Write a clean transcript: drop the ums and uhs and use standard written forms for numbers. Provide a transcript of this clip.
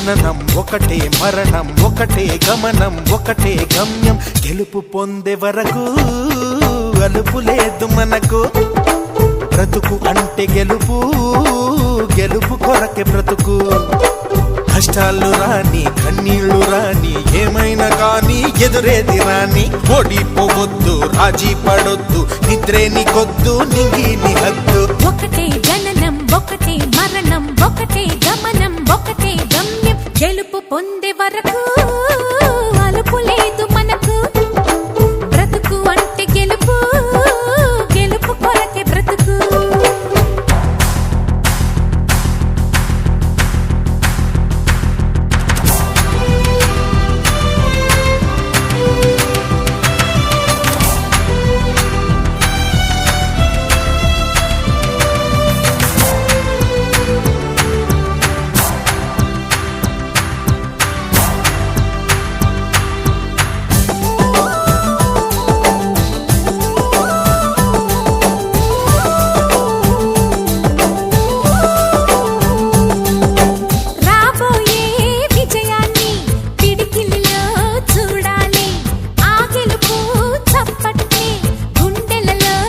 జననం ఒకటే మరణం ఒకటే గమనం ఒకటే గమ్యం గెలుపు పొందే వరకు అలుపు లేదు మనకు బ్రతుకు అంటే గెలుపు గెలుపు కొరకే బ్రతుకు కష్టాలు రాని కన్నీళ్లు రాని ఏమైనా కానీ ఎదురేది రాని ఓడిపోవద్దు రాజీ పడొద్దు నిద్రే నీకొద్దు నింగి నీ హద్దు ఒకటే జననం ఒకటే మరణం ఒకటే గమనం ఒకటే గమ్యం గెలుపు పొందే వరకు